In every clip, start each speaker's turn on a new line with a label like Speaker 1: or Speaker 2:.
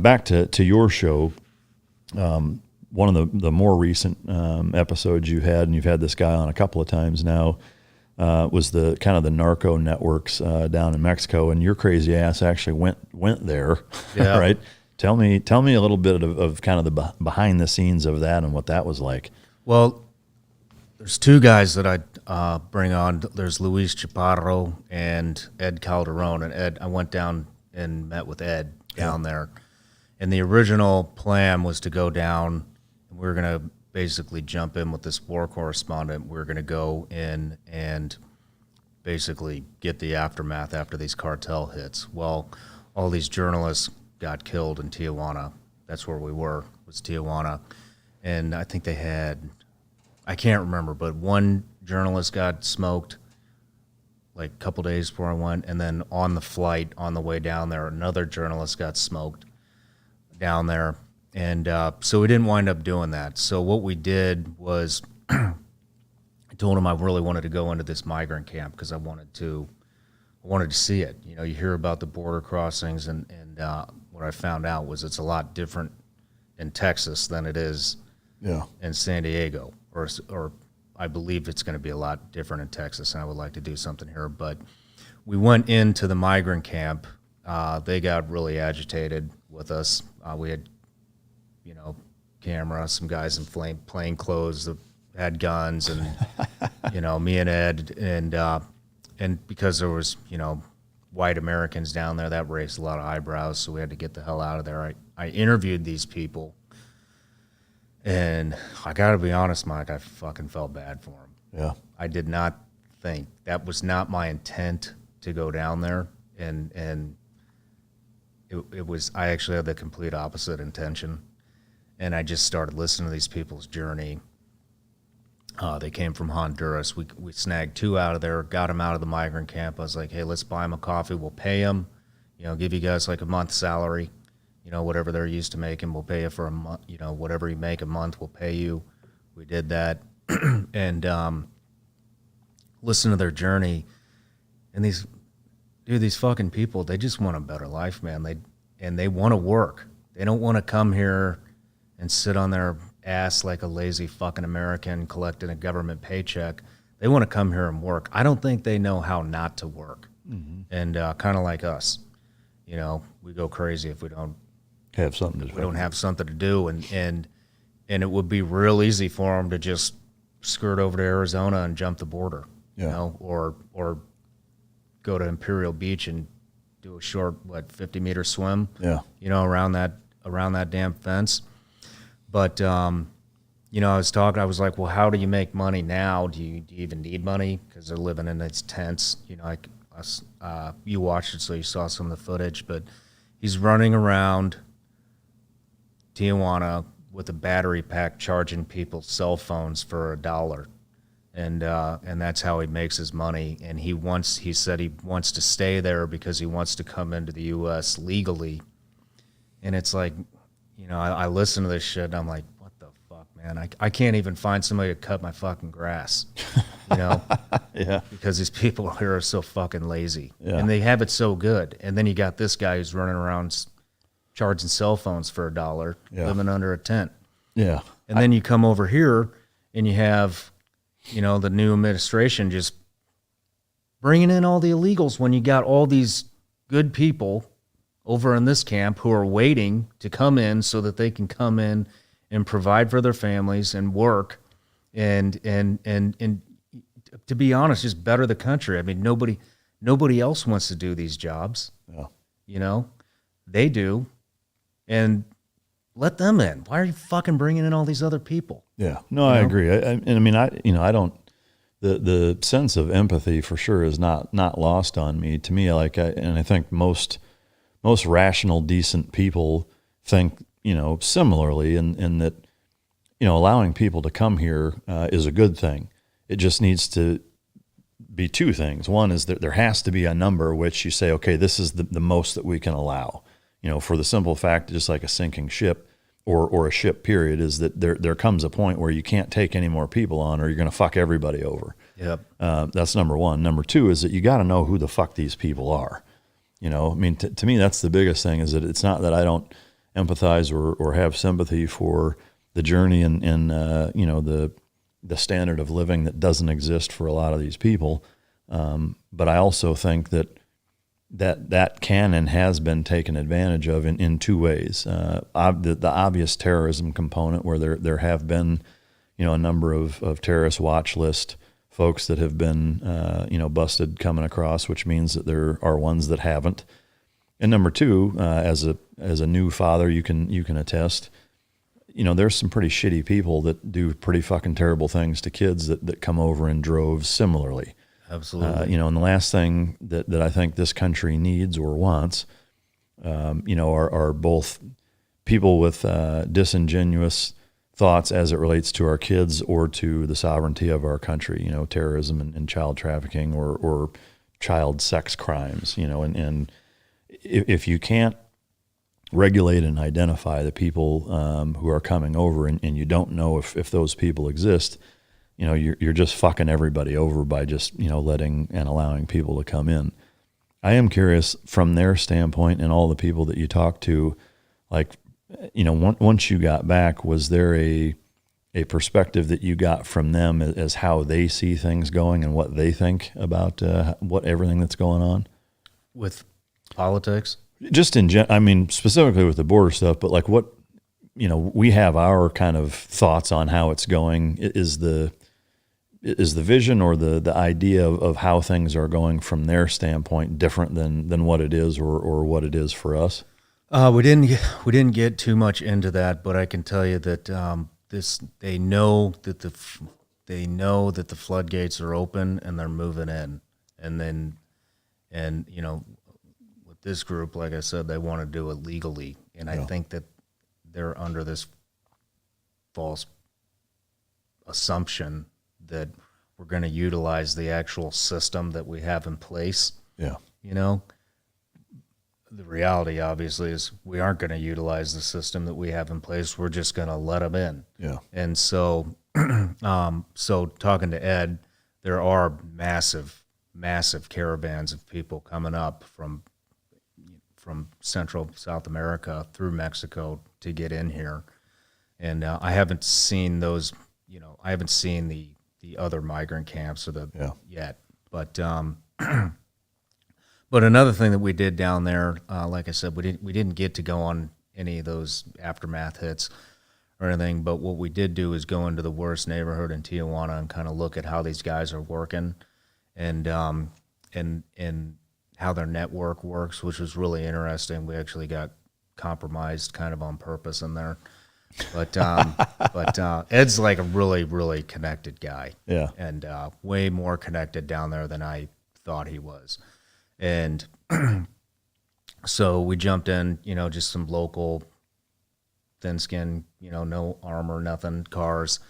Speaker 1: Back to your show, one of the more recent episodes you had, and you've had this guy on a couple of times now, was the kind of the narco networks down in Mexico, and your crazy ass actually went there,
Speaker 2: Yeah.
Speaker 1: right? Tell me a little bit of kind of the behind the scenes of that and what that was like.
Speaker 2: Well, there's two guys that I bring on. There's Luis Chaparro and Ed Calderon. And Ed, I went down and met with Ed down there. And the original plan was to go down, and we were going to basically jump in with this war correspondent. We were going to go in and basically get the aftermath after these cartel hits. Well, all these journalists got killed in Tijuana. That's where we were, was Tijuana. And I think they had, I can't remember, but one journalist got smoked like a couple days before I went. And then on the flight, on the way down there, another journalist got smoked down there. And so we didn't wind up doing that. So what we did was I told him I really wanted to go into this migrant camp because I wanted to see it. You know, you hear about the border crossings, and what I found out was it's a lot different in Texas than it is in San Diego, or I believe it's going to be a lot different in Texas, and I would like to do something here. But we went into the migrant camp. They got really agitated with us. We had, you know, camera, some guys in plain clothes that had guns, and you know, me and Ed, and because there was, you know, white Americans down there, that raised a lot of eyebrows, so we had to get the hell out of there. I interviewed these people, and I got to be honest, Mike, I fucking felt bad for them.
Speaker 1: Yeah.
Speaker 2: I did not think, that was not my intent to go down there, and it was, I actually had the complete opposite intention, and I just started listening to these people's journey. They came from Honduras. We snagged two out of there, got them out of the migrant camp. I was like, hey, let's buy them a coffee. We'll pay them, you know, give you guys like a month's salary, you know, whatever they're used to making. We'll pay you for a month, you know, whatever you make a month, we'll pay you. We did that. And listen to their journey. And these fucking people, they just want a better life, man. They want to work. They don't want to come here and sit on their ass like a lazy fucking American collecting a government paycheck. They want to come here and work. I don't think they know how not to work. Mm-hmm. And kind of like us, you know, we go crazy if we don't
Speaker 1: have something to do.
Speaker 2: We don't have something to do, and it would be real easy for them to just skirt over to Arizona and jump the border, you know, or go to Imperial Beach and do a short 50-meter swim, you know, around that damn fence. But, you know, I was like, well, how do you make money now? Do you even need money? Because they're living in these tents. You know, you watched it, so you saw some of the footage. But he's running around Tijuana with a battery pack charging people's cell phones for $1. And that's how he makes his money. And he said he wants to stay there because he wants to come into the U.S. legally. And it's like, you know, I listen to this shit and I'm like, what the fuck, man? I can't even find somebody to cut my fucking grass, you know? Because these people here are so fucking lazy. And they have it so good. And then you got this guy who's running around charging cell phones for $1, living under a tent. Yeah. And then you come over here and you have, you know, the new administration just bringing in all the illegals when you got all these good people over in this camp who are waiting to come in so that they can come in and provide for their families and work and to be honest, just better the country. I mean, nobody else wants to do these jobs. You know, they do. And let them in. Why are you fucking bringing in all these other people? Yeah. No, I agree. I mean, I don't, the sense of empathy for sure is not lost on me. To me, I think most rational, decent people think, you know, similarly, in that, you know, allowing people to come here is a good thing. It just needs to be two things. One is that there has to be a number which you say, okay, this is the most that we can allow. You know, for the simple fact, just like a sinking ship or a ship period, is that there comes a point where you can't take any more people on or you're going to fuck everybody over. Yep. That's number one. Number two is that you got to know who the fuck these people are. You know, I mean, to me, that's the biggest thing, is that it's not that I don't
Speaker 1: empathize or have sympathy for the journey and you know, the standard of living that doesn't exist for a lot of these people. But I also think that can and has been taken advantage of in two ways. The obvious terrorism component, where there have been, you know, a number of terrorist watch list folks that have been, you know, busted coming across, which means that there are ones that haven't. And number two, as a new father, you can attest, you know, there's some pretty shitty people that do pretty fucking terrible things to kids that come over in droves similarly.
Speaker 2: Absolutely.
Speaker 1: You know, and the last thing that I think this country needs or wants, you know, are both people with disingenuous thoughts as it relates to our kids or to the sovereignty of our country, you know, terrorism and child trafficking or child sex crimes, you know, and if you can't regulate and identify the people who are coming over and you don't know if those people exist, you know, you're just fucking everybody over by just, you know, letting and allowing people to come in. I am curious from their standpoint and all the people that you talked to, like, you know, once you got back, was there a perspective that you got from them as how they see things going and what they think about what everything that's going on?
Speaker 2: With politics?
Speaker 1: Just I mean, specifically with the border stuff, but like what, you know, we have our kind of thoughts on how it's going. Is the vision or the idea of how things are going from their standpoint different than what it is or what it is for us?
Speaker 2: We didn't get too much into that, but I can tell you that they know that the floodgates are open and they're moving in, and you know, with this group, like I said, they want to do it legally, and I think that they're under this false assumption that we're going to utilize the actual system that we have in place.
Speaker 1: Yeah.
Speaker 2: You know, the reality obviously is we aren't going to utilize the system that we have in place. We're just going to let them in.
Speaker 1: Yeah.
Speaker 2: And so, so talking to Ed, there are massive caravans of people coming up from Central South America through Mexico to get in here. And I haven't seen those, you know, I haven't seen the other migrant camps or yet, but another thing that we did down there, like I said, we didn't get to go on any of those aftermath hits or anything, but what we did do is go into the worst neighborhood in Tijuana and kind of look at how these guys are working and how their network works, which was really interesting. We actually got compromised kind of on purpose in there. But Ed's like a really, really connected guy.
Speaker 1: Yeah.
Speaker 2: And way more connected down there than I thought he was. And so we jumped in, you know, just some local thin skin, you know, no armor, nothing, cars,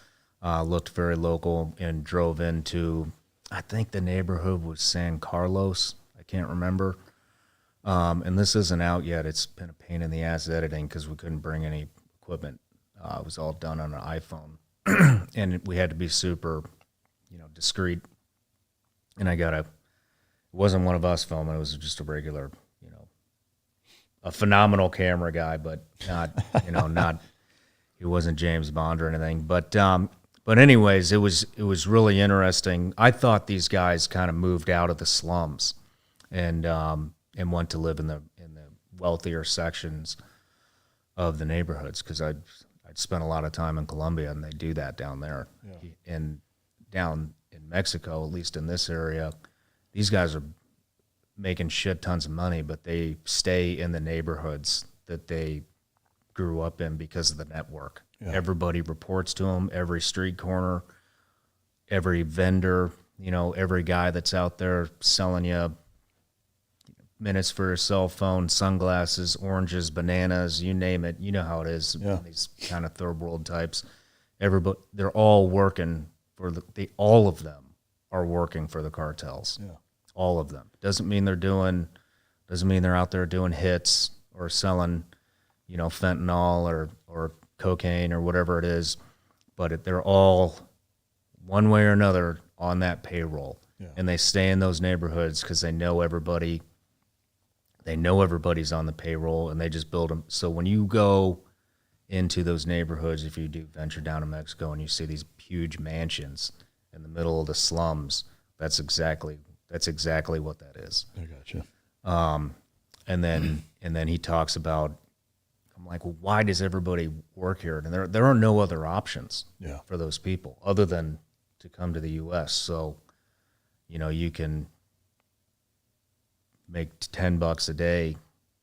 Speaker 2: looked very local, and drove into, I think the neighborhood was San Carlos. I can't remember. And this isn't out yet. It's been a pain in the ass editing because we couldn't bring any equipment. It was all done on an iPhone, and we had to be super, you know, discreet. And it wasn't one of us filming. It was just a regular, you know, a phenomenal camera guy, but not, you know, he wasn't James Bond or anything. But anyways, it was really interesting. I thought these guys kind of moved out of the slums and went to live in the wealthier sections of the neighborhoods, because I'd spent a lot of time in Colombia, and they do that down there. Yeah. And down in Mexico, at least in this area, these guys are making shit tons of money, but they stay in the neighborhoods that they grew up in because of the network. Yeah. Everybody reports to them, every street corner, every vendor, you know, every guy that's out there selling you minutes for a cell phone, sunglasses, oranges, bananas, you name it. You know how it is. Yeah. These kind of third world types. Everybody, they're all working for all of them are working for the cartels. Yeah. All of them. Doesn't mean they're out there doing hits or selling, you know, fentanyl or cocaine or whatever it is, but they're all one way or another on that payroll. Yeah. And they stay in those neighborhoods because they know everybody They know everybody's on the payroll, and they just build them. So when you go into those neighborhoods, if you do venture down to Mexico and you see these huge mansions in the middle of the slums, that's exactly what that is.
Speaker 1: I gotcha.
Speaker 2: And then he talks about, I'm like, well, why does everybody work here? And there are no other options for those people other than to come to the U.S. So, you can make $10 a day,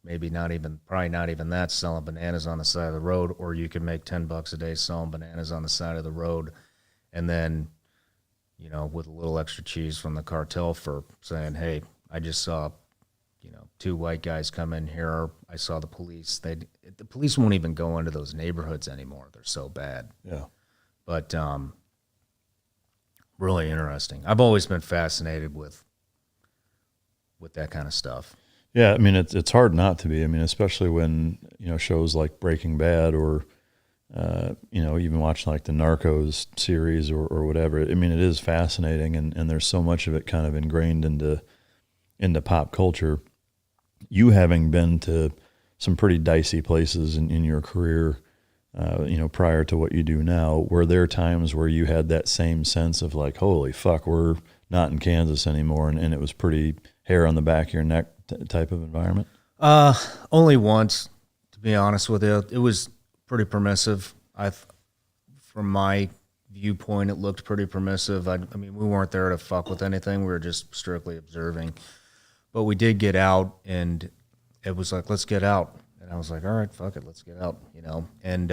Speaker 2: probably not even that, selling bananas on the side of the road, or you can make $10 a day selling bananas on the side of the road, and then, with a little extra cheese from the cartel for saying, hey, I just saw, 2 white guys come in here. I saw the police. The police won't even go into those neighborhoods anymore. They're so bad.
Speaker 1: Yeah.
Speaker 2: But really interesting. I've always been fascinated with that kind of stuff.
Speaker 1: Yeah, I mean, it's hard not to be. I mean, especially when, shows like Breaking Bad or, even watching like the Narcos series or whatever. I mean, it is fascinating, and there's so much of it kind of ingrained into pop culture. You having been to some pretty dicey places in your career, prior to what you do now, were there times where you had that same sense of like, holy fuck, we're not in Kansas anymore, and it was pretty hair on the back of your neck type of environment?
Speaker 2: Only once, to be honest with you. It was pretty permissive. From my viewpoint, it looked pretty permissive. I mean, we weren't there to fuck with anything. We were just strictly observing. But we did get out, and it was like, let's get out. And I was like, all right, fuck it, let's get out, And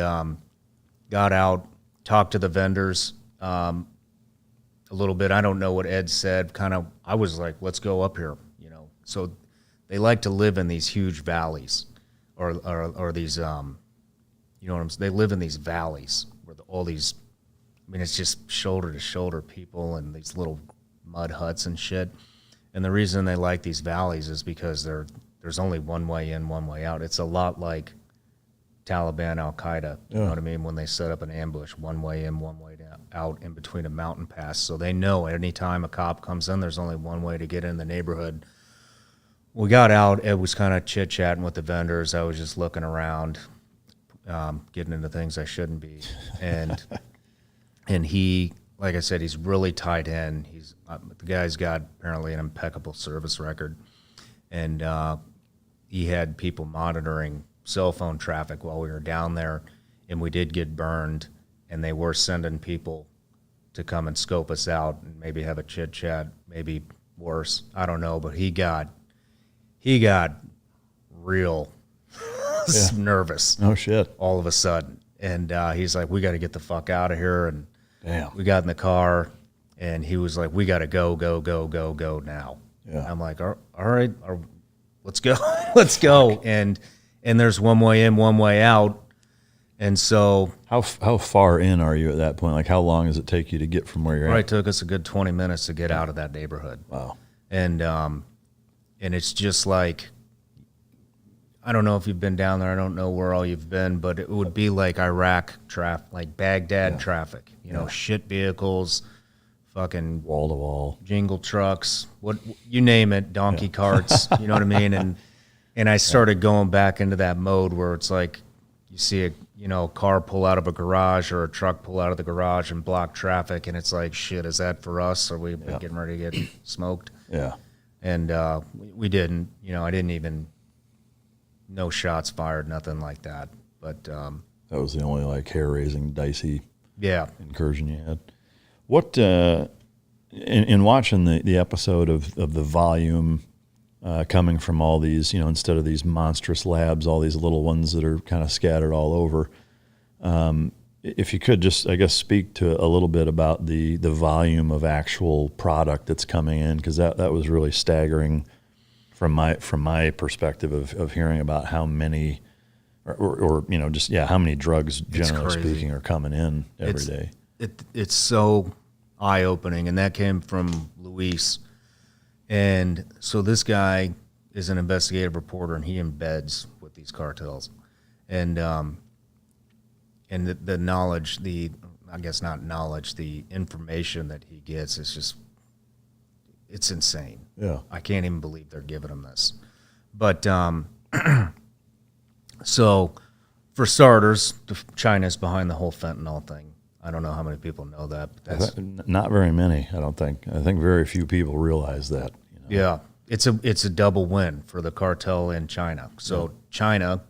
Speaker 2: got out, talked to the vendors a little bit. I don't know what Ed said. I was like, let's go up here, So they like to live in these huge valleys, or these, they live in these valleys where all these, it's just shoulder to shoulder people and these little mud huts and shit. And the reason they like these valleys is because there's only one way in, one way out. It's a lot like Taliban, Al-Qaeda, you know what I mean? When they set up an ambush, one way in, one way out in between a mountain pass. So they know anytime a cop comes in, there's only one way to get in the neighborhood. We got out. It was kind of chit-chatting with the vendors. I was just looking around, getting into things I shouldn't be. And he, like I said, he's really tied in. The guy's got apparently an impeccable service record. And he had people monitoring cell phone traffic while we were down there, and we did get burned, and they were sending people to come and scope us out and maybe have a chit chat, maybe worse, I don't know. But he got real nervous.
Speaker 1: Oh shit!
Speaker 2: All of a sudden, and he's like, "We got to get the fuck out of here." And
Speaker 1: damn,
Speaker 2: we got in the car, and he was like, "We got to go now."
Speaker 1: Yeah.
Speaker 2: I'm like, all right, let's go, let's go. And there's one way in, one way out. And so
Speaker 1: how far in are you at that point? Like, how long does it take you to get from where you're at?
Speaker 2: It took us a good 20 minutes to get out of that neighborhood.
Speaker 1: Wow.
Speaker 2: And it's just like, I don't know if you've been down there. I don't know where all you've been, but it would be like Iraq traffic, like Baghdad traffic, shit vehicles, fucking
Speaker 1: wall to wall,
Speaker 2: jingle trucks, what you name it, donkey carts, you know what I mean? And I started going back into that mode where it's like you see a car pull out of a garage or a truck pull out of the garage and block traffic, and it's like, shit, is that for us? Are we getting ready to get smoked?
Speaker 1: Yeah.
Speaker 2: And we didn't, I didn't even, no shots fired, nothing like that. But
Speaker 1: that was the only like hair-raising, dicey incursion you had. What in watching the episode of the volume coming from all these, instead of these monstrous labs, all these little ones that are kind of scattered all over. If you could just, I guess, speak to a little bit about the volume of actual product that's coming in, because that was really staggering from my perspective of hearing about how many, or just how many drugs, generally speaking, are coming in every day.
Speaker 2: It's so eye-opening, and that came from Luis. And so this guy is an investigative reporter, and he embeds with these cartels. And the knowledge, I guess not knowledge, the information that he gets is just, it's insane.
Speaker 1: Yeah.
Speaker 2: I can't even believe they're giving him this. But so, for starters, China's behind the whole fentanyl thing. I don't know how many people know that. But that's,
Speaker 1: Not very many, I don't think. I think very few people realize that.
Speaker 2: yeah, it's a double win for the cartel in China. So China,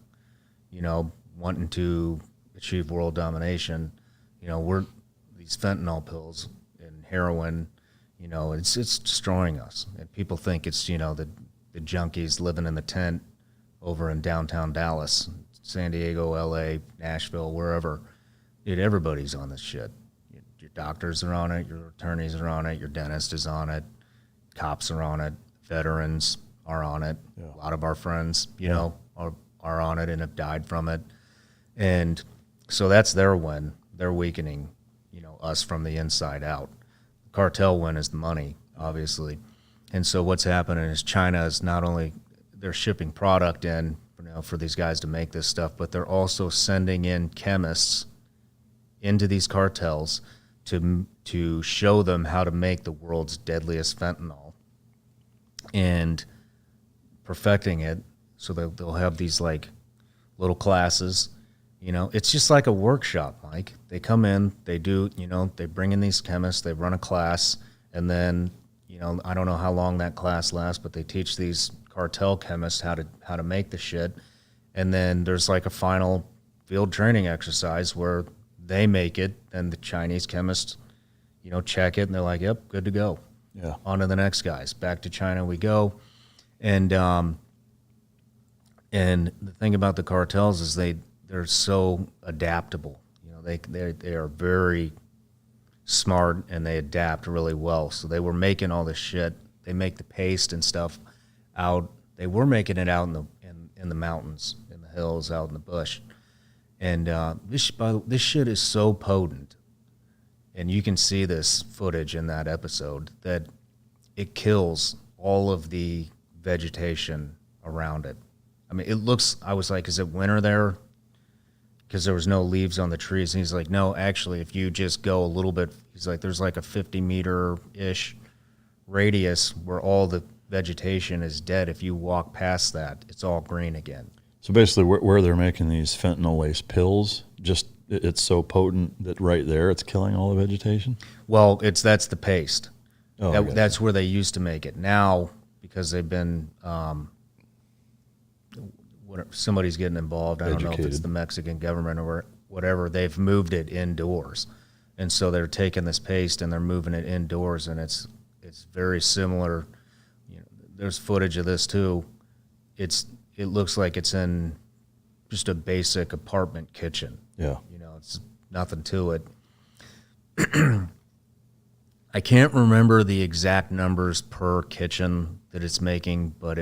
Speaker 2: wanting to achieve world domination, we're these fentanyl pills and heroin, it's destroying us. And people think it's the junkies living in the tent over in downtown Dallas, San Diego, LA, Nashville, wherever. Dude, everybody's on this shit. Your doctors are on it, your attorneys are on it, your dentist is on it, cops are on it, veterans are on it. Yeah. A lot of our friends, are on it and have died from it. And so that's their win. They're weakening, us from the inside out. The cartel win is the money, obviously. And so what's happening is China is not only they're shipping product in, for these guys to make this stuff, but they're also sending in chemists into these cartels to show them how to make the world's deadliest fentanyl and perfecting it so that they'll have these like little classes. It's just like a workshop, Mike. They come in, they do, they bring in these chemists, they run a class, and then, I don't know how long that class lasts, but they teach these cartel chemists how to make the shit. And then there's like a final field training exercise where they make it, and the Chinese chemists, check it, and they're like, yep, good to go.
Speaker 1: Yeah.
Speaker 2: On to the next guys. Back to China we go. And the thing about the cartels is they're so adaptable. They are very smart, and they adapt really well. So they were making all this shit. They make the paste and stuff out. They were making it out in the mountains, in the hills, out in the bush. And this shit is so potent, and you can see this footage in that episode, that it kills all of the vegetation around it. I mean, I was like, is it winter there? Because there was no leaves on the trees. And he's like, no, actually, if you just go a little bit, he's like, there's like a 50-meter-ish radius where all the vegetation is dead. If you walk past that, it's all green again.
Speaker 1: So basically, where they're making these fentanyl-laced pills, it's so potent that right there it's killing all the vegetation?
Speaker 2: Well, that's the paste.
Speaker 1: Oh,
Speaker 2: That's where they used to make it. Now, because they've been somebody's getting involved. I don't know if it's the Mexican government or whatever. They've moved it indoors, and so they're taking this paste and they're moving it indoors, and it's very similar. There's footage of this too. It looks like it's in just a basic apartment kitchen.
Speaker 1: Yeah.
Speaker 2: It's nothing to it. I can't remember the exact numbers per kitchen that it's making, but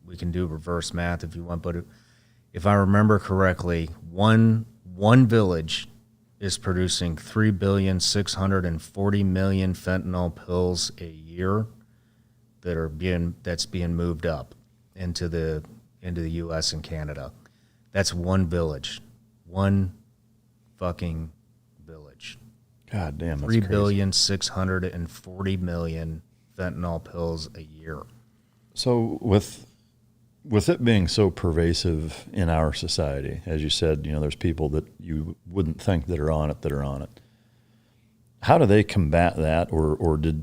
Speaker 2: we can do reverse math if you want, but if I remember correctly, one village is producing 3,640,000,000 fentanyl pills a year that's being moved up into the US and Canada. That's one village. One fucking village.
Speaker 1: God damn, that's crazy.
Speaker 2: 3,640,000,000 fentanyl pills a year.
Speaker 1: So with it being so pervasive in our society, as you said, there's people that you wouldn't think that are on it. How do they combat that, or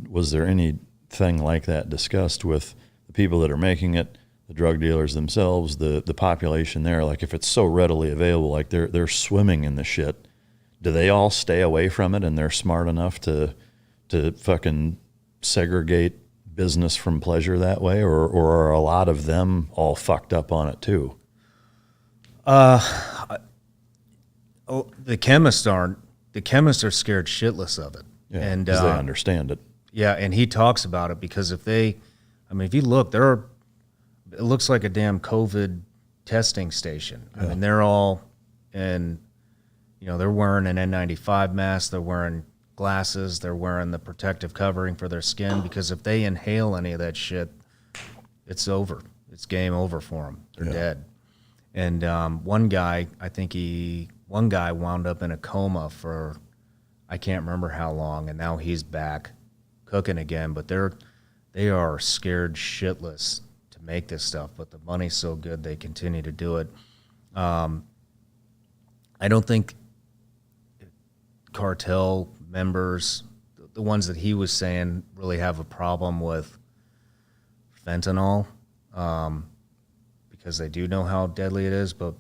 Speaker 1: was there anything like that discussed with the people that are making it, the drug dealers themselves, the population there? Like, if it's so readily available, like they're swimming in the shit, do they all stay away from it, and they're smart enough to fucking segregate business from pleasure that way, or are a lot of them all fucked up on it too?
Speaker 2: The chemists aren't. The chemists are scared shitless of it.
Speaker 1: Yeah,
Speaker 2: and
Speaker 1: because they understand it.
Speaker 2: Yeah, and he talks about it because if you look, it looks like a damn COVID testing station.
Speaker 1: Yeah.
Speaker 2: I mean, they're all they're wearing an N95 mask, they're wearing glasses, they're wearing the protective covering for their skin, because if they inhale any of that shit, it's over. It's game over for them. They're dead. And one guy wound up in a coma for I can't remember how long, and now he's back cooking again. But they are scared shitless to make this stuff, but the money's so good they continue to do it. I don't think cartel members, the ones that he was saying, really have a problem with fentanyl, because they do know how deadly it is. But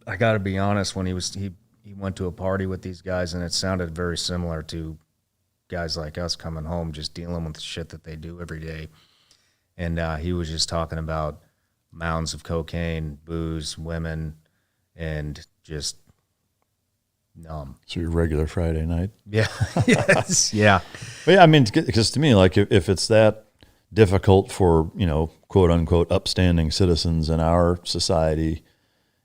Speaker 2: I got to be honest, when he went to a party with these guys, and it sounded very similar to guys like us coming home, just dealing with shit that they do every day. And he was just talking about mounds of cocaine, booze, women, and just numb.
Speaker 1: So your regular Friday night?
Speaker 2: Yeah. Yes. Yeah.
Speaker 1: But yeah, I mean, because to me, like if it's that difficult for, quote unquote, upstanding citizens in our society,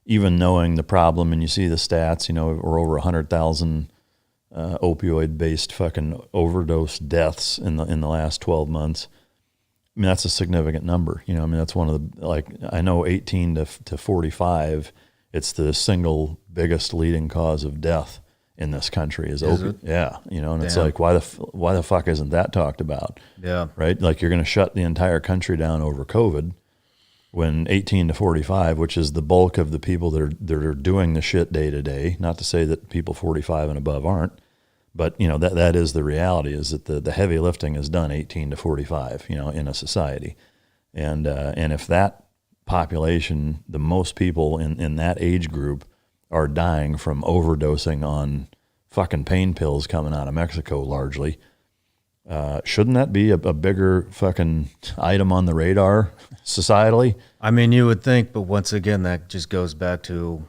Speaker 1: even knowing the problem, and you see the stats, we're over 100,000 opioid-based fucking overdose deaths in the last 12 months. I mean, that's a significant number. That's one of the, I know 18 to 45, it's the single biggest leading cause of death in this country is opiate. Yeah. And Damn. It's like, why the fuck isn't that talked about?
Speaker 2: Yeah.
Speaker 1: Right? Like you're going to shut the entire country down over COVID when 18 to 45, which is the bulk of the people that are doing the shit day to day, not to say that people 45 and above aren't, but that is the reality, is that the heavy lifting is done 18 to 45, in a society. And if that population, the most people in that age group are dying from overdosing on fucking pain pills coming out of Mexico largely, shouldn't that be a bigger fucking item on the radar societally?
Speaker 2: I mean, you would think, but once again, that just goes back to,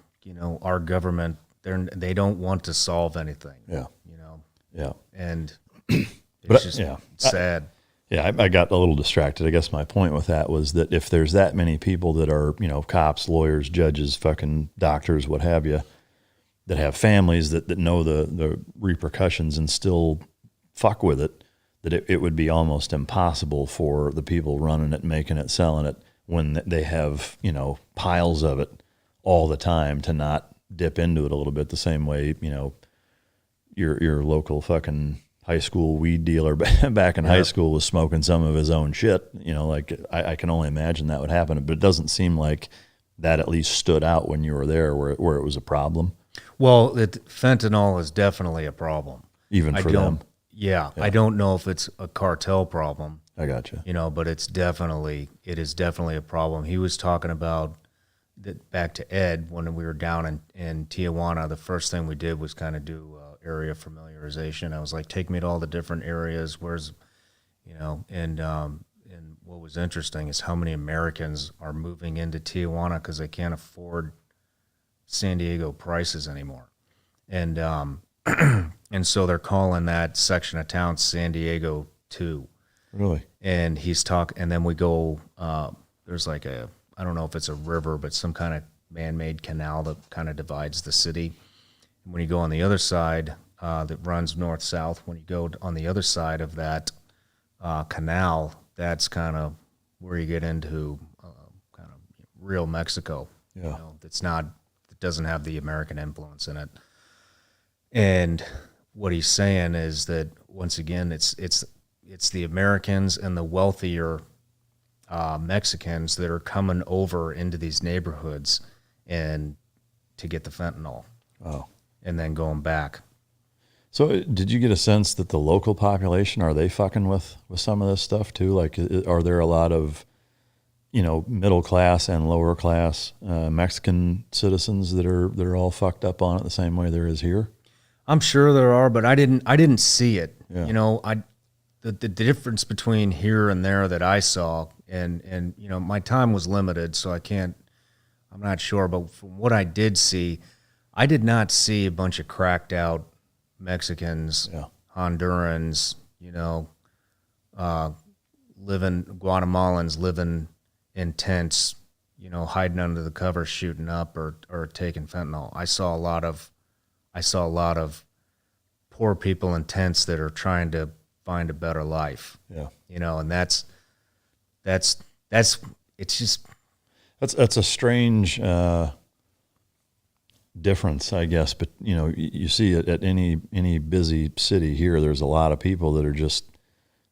Speaker 2: our government. They don't want to solve anything.
Speaker 1: Yeah. Yeah.
Speaker 2: And it's just sad.
Speaker 1: I got a little distracted. I guess my point with that was that if there's that many people that are, cops, lawyers, judges, fucking doctors, what have you, that have families that know the repercussions and still fuck with it, that it would be almost impossible for the people running it, making it, selling it, when they have, piles of it all the time, to not dip into it a little bit the same way, your local fucking high school weed dealer back in high school was smoking some of his own shit. I can only imagine that would happen, but it doesn't seem like that at least stood out when you were there where it was a problem.
Speaker 2: Well, fentanyl is definitely a problem.
Speaker 1: Even for them.
Speaker 2: Yeah. I don't know if it's a cartel problem.
Speaker 1: I got you.
Speaker 2: But it is definitely a problem. He was talking about that back to Ed when we were down in Tijuana. The first thing we did was kind of do area familiarization. I was like, take me to all the different areas. Where's, and what was interesting is how many Americans are moving into Tijuana because they can't afford San Diego prices anymore. And and so they're calling that section of town San Diego 2.
Speaker 1: Really?
Speaker 2: And and then we go, there's like I don't know if it's a river, but some kind of man-made canal that kind of divides the city. And when you go on the other side, that runs north-south, when you go on the other side of that canal, that's kind of where you get into kind of real Mexico.
Speaker 1: Yeah.
Speaker 2: It doesn't have the American influence in it. And what he's saying is that, once again, it's the Americans and the wealthier Mexicans that are coming over into these neighborhoods and to get the fentanyl.
Speaker 1: Oh.
Speaker 2: And then going back.
Speaker 1: So did you get a sense that the local population, are they fucking with some of this stuff too? Like, are there a lot of, middle class and lower class Mexican citizens that are all fucked up on it the same way there is here?
Speaker 2: I'm sure there are, but I didn't see it.
Speaker 1: Yeah.
Speaker 2: The difference between here and there that I saw, and my time was limited, so I'm not sure, but from what I did see, I did not see a bunch of cracked out Mexicans, Hondurans, Guatemalans living in tents, hiding under the covers, shooting up or taking fentanyl. I saw a lot of poor people in tents that are trying to find a better life.
Speaker 1: Yeah.
Speaker 2: And that's it's just.
Speaker 1: That's a strange difference, I guess. But you see it at any busy city here. There's a lot of people that are just,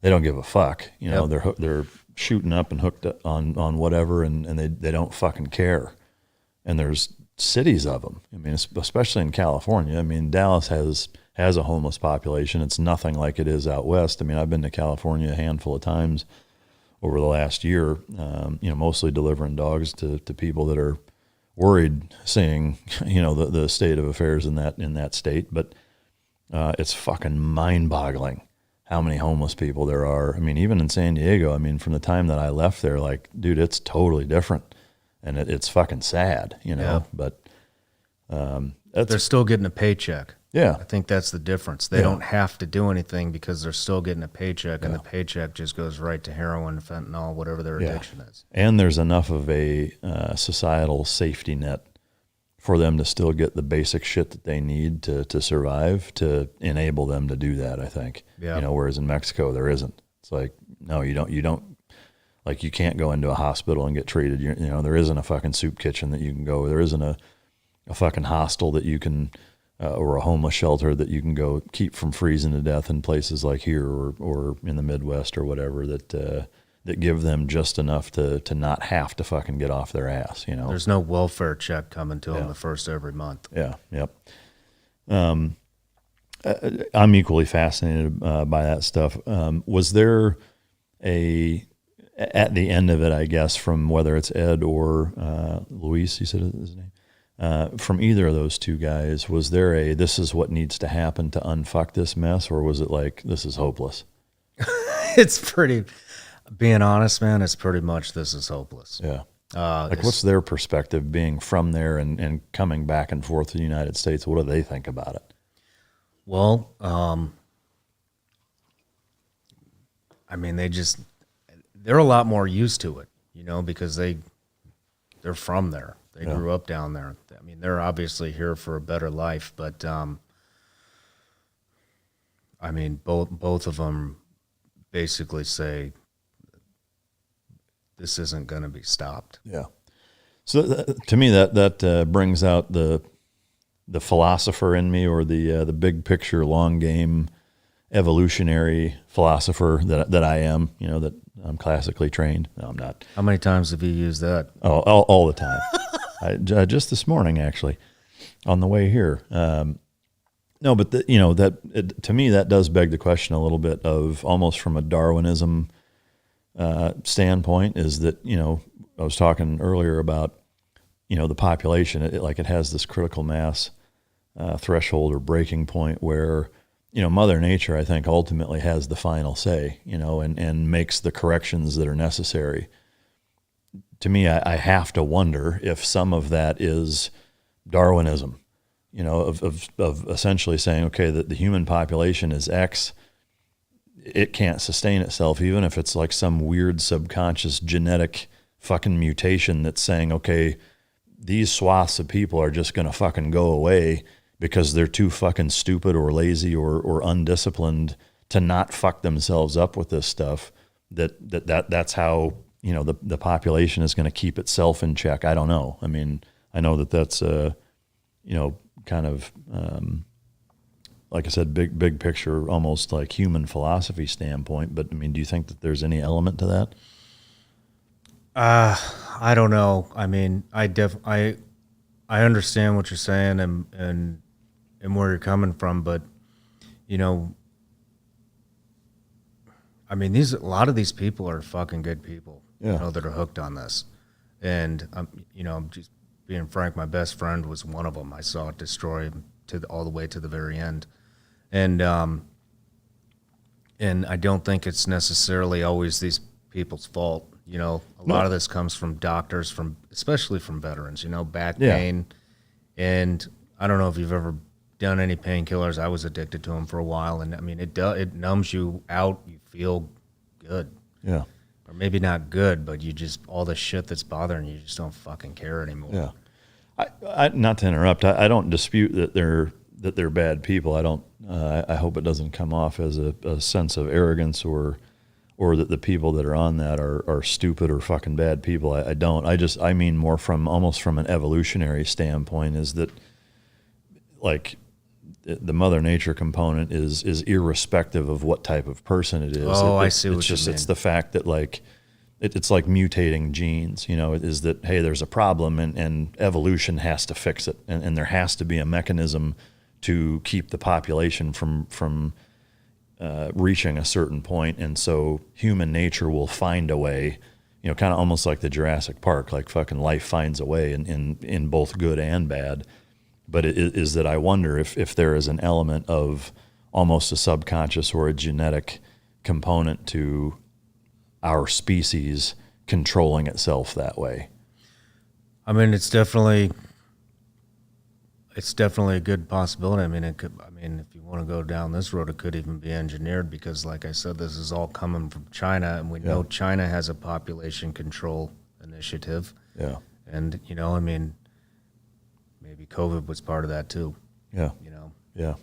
Speaker 1: they don't give a fuck.
Speaker 2: Yep.
Speaker 1: They're shooting up and hooked on whatever, and they don't fucking care. And there's cities of them. I mean, especially in California. I mean, Dallas has a homeless population. It's nothing like it is out west. I mean, I've been to California a handful of times over the last year, mostly delivering dogs to people that are worried, seeing, the state of affairs in that state. But it's fucking mind-boggling how many homeless people there are. I mean, even in San Diego, I mean, from the time that I left there, like, dude, it's totally different. And it's fucking sad,
Speaker 2: Yeah.
Speaker 1: But
Speaker 2: they're still getting a paycheck.
Speaker 1: Yeah.
Speaker 2: I think that's the difference. They don't have to do anything because they're still getting a paycheck, and the paycheck just goes right to heroin, fentanyl, whatever their addiction is.
Speaker 1: And there's enough of a societal safety net for them to still get the basic shit that they need to survive, to enable them to do that, I think.
Speaker 2: Yeah.
Speaker 1: Whereas in Mexico, there isn't. It's like, no, you don't, like, you can't go into a hospital and get treated. There isn't a fucking soup kitchen that you can go. There isn't a fucking hostel that you can, or a homeless shelter that you can go keep from freezing to death in places like here or in the Midwest or whatever that give them just enough to not have to fucking get off their ass,
Speaker 2: There's no welfare check coming to them the first every month.
Speaker 1: Yeah, yep. I'm equally fascinated by that stuff. Was there at the end of it, I guess, from whether it's Ed or Luis, you said his name, from either of those two guys, was there this is what needs to happen to unfuck this mess, or was it like, this is hopeless?
Speaker 2: It's pretty, being honest, man, it's pretty much this is hopeless.
Speaker 1: Yeah. What's their perspective being from there and coming back and forth to the United States? What do they think about it?
Speaker 2: Well, I mean, they're a lot more used to it, because they're from there. They grew up down there. I mean, they're obviously here for a better life, but I mean, both of them basically say this isn't going to be stopped.
Speaker 1: Yeah. So to me, that brings out the philosopher in me, or the big picture, long game, evolutionary philosopher that I am. That I'm classically trained. No, I'm not.
Speaker 2: How many times have you used that?
Speaker 1: Oh, all the time. Just this morning, actually, on the way here. No, but to me, that does beg the question a little bit of, almost from a Darwinism standpoint, is that, I was talking earlier about, the population, it has this critical mass threshold or breaking point where, Mother Nature, I think, ultimately has the final say, and makes the corrections that are necessary. To me, I have to wonder if some of that is Darwinism, of essentially saying, okay, that the human population is X. It can't sustain itself, even if it's like some weird subconscious genetic fucking mutation that's saying, okay, these swaths of people are just going to fucking go away because they're too fucking stupid or lazy or undisciplined to not fuck themselves up with this stuff. That's how, the population is going to keep itself in check. I don't know. I mean, I know that's kind of, like I said, big picture, almost like human philosophy standpoint. But I mean, do you think that there's any element to that?
Speaker 2: I don't know. I mean, I understand what you're saying and where you're coming from, but I mean, a lot of these people are fucking good people, that are hooked on this. And I'm just being frank, my best friend was one of them. I saw it destroy him all the way to the very end. And I don't think it's necessarily always these people's fault. A lot of this comes from doctors, especially from veterans, back pain. And I don't know if you've ever done any painkillers. I was addicted to them for a while. And I mean, it numbs you out. You feel good. Yeah. Or maybe not good, but all the shit that's bothering you just don't fucking care anymore.
Speaker 1: Yeah. I not to interrupt, I don't dispute that they're bad people. I don't. I hope it doesn't come off as a sense of arrogance or that the people that are on that are stupid or fucking bad people. I don't. I mean more almost from an evolutionary standpoint, is that, like, the Mother Nature component is irrespective of what type of person it is.
Speaker 2: Oh, I see what you mean.
Speaker 1: It's the fact that, like, it's like mutating genes, is that, hey, there's a problem and evolution has to fix it. And there has to be a mechanism to keep the population from reaching a certain point. And so human nature will find a way, kind of almost like the Jurassic Park, like fucking life finds a way in both good and bad. But it is that I wonder if there is an element of almost a subconscious or a genetic component to our species controlling itself that way.
Speaker 2: I mean, it's definitely a good possibility. I mean, if you want to go down this road, it could even be engineered because, like I said, this is all coming from China, and we know China has a population control initiative.
Speaker 1: Yeah.
Speaker 2: And, maybe COVID was part of that too.
Speaker 1: Yeah.
Speaker 2: You know?
Speaker 1: Yeah.